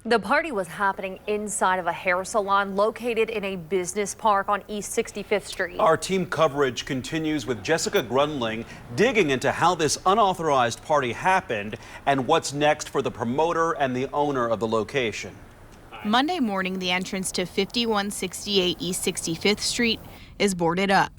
The party was happening inside of a hair salon located in a business park on East 65th Street. Our team coverage continues with Jessica Gruenling digging into how this unauthorized party happened and what's next for the promoter and the owner of the location. Monday morning, the entrance to 5168 East 65th Street is boarded up,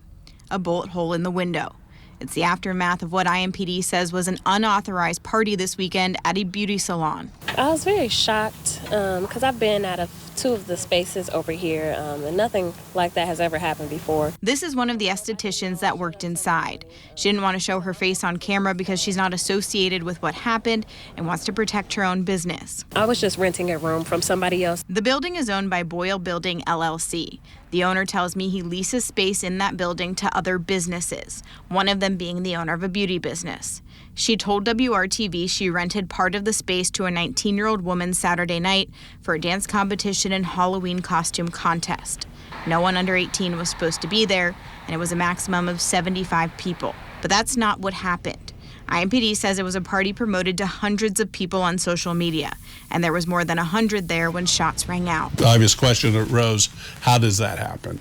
a bullet hole in the window. It's the aftermath of what IMPD says was an unauthorized party this weekend at a beauty salon. I was very shocked because I've been out of two of the spaces over here and nothing like that has ever happened before. This is one of the estheticians that worked inside. She didn't want to show her face on camera because she's not associated with what happened and wants to protect her own business. I was just renting a room from somebody else. The building is owned by Boyle Building LLC. The owner tells me he leases space in that building to other businesses, one of them being the owner of a beauty business. She told WRTV she rented part of the space to a 19-year-old woman Saturday night for a dance competition and Halloween costume contest. No one under 18 was supposed to be there, and it was a maximum of 75 people. But that's not what happened. IMPD says it was a party promoted to hundreds of people on social media, and there was more than 100 there when shots rang out. The obvious question arose, how does that happen?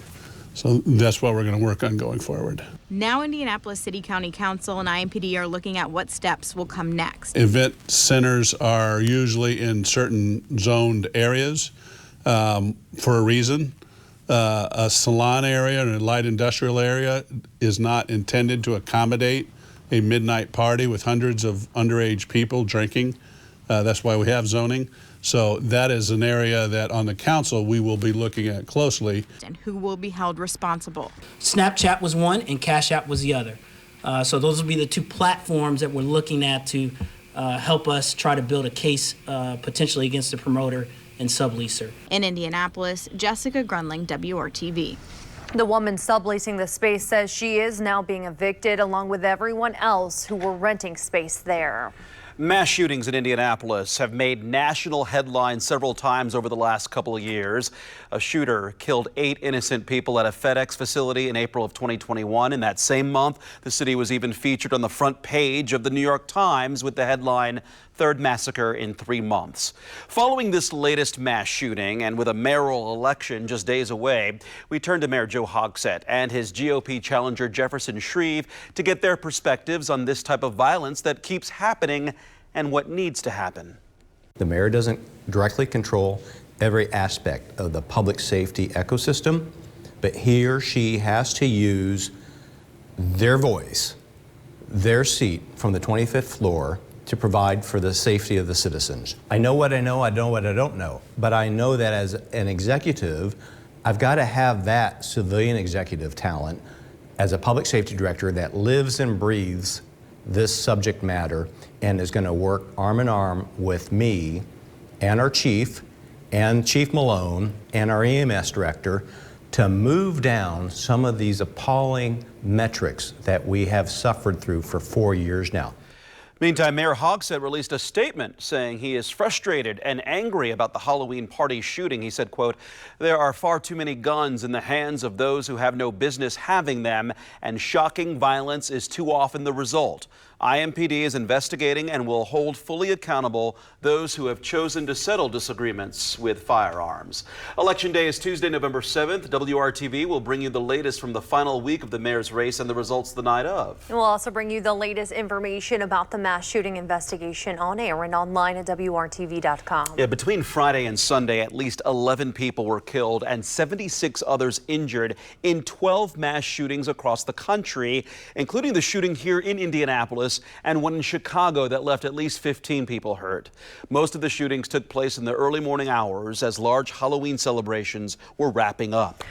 So that's what we're going to work on going forward. Now Indianapolis City County Council and IMPD are looking at what steps will come next. Event centers are usually in certain zoned areas for a reason. A salon area and a light industrial area is not intended to accommodate a midnight party with hundreds of underage people drinking. That's why we have zoning. So that is an area that on the council we will be looking at closely. And who will be held responsible. Snapchat was one and Cash App was the other. So those will be the two platforms that we're looking at to help us try to build a case potentially against the promoter and subleaser. In Indianapolis, Jessica Gruenling, WRTV. The woman subleasing the space says she is now being evicted along with everyone else who were renting space there. Mass shootings in Indianapolis have made national headlines several times over the last couple of years. A shooter killed 8 innocent people at a FedEx facility in April of 2021. In that same month, the city was even featured on the front page of the New York Times with the headline, "Third Massacre in 3 Months." Following this latest mass shooting and with a mayoral election just days away, we turn to Mayor Joe Hogsett and his GOP challenger Jefferson Shreve to get their perspectives on this type of violence that keeps happening and what needs to happen. The mayor doesn't directly control every aspect of the public safety ecosystem, but he or she has to use their voice, their seat from the 25th floor to provide for the safety of the citizens. I know what I know what I don't know, but I know that as an executive, I've got to have that civilian executive talent as a public safety director that lives and breathes this subject matter and is going to work arm in arm with me and our chief and Chief Malone and our EMS director to move down some of these appalling metrics that we have suffered through for 4 years now. Meantime, Mayor Hogsett released a statement saying he is frustrated and angry about the Halloween party shooting. He said, quote, "There are far too many guns in the hands of those who have no business having them, and shocking violence is too often the result. IMPD is investigating and will hold fully accountable those who have chosen to settle disagreements with firearms." Election Day is Tuesday, November 7th. WRTV will bring you the latest from the final week of the mayor's race and the results the night of. We'll also bring you the latest information about the mass shooting investigation on air and online at WRTV.com. Yeah, between Friday and Sunday, at least 11 people were killed and 76 others injured in 12 mass shootings across the country, including the shooting here in Indianapolis and one in Chicago that left at least 15 people hurt. Most of the shootings took place in the early morning hours as large Halloween celebrations were wrapping up.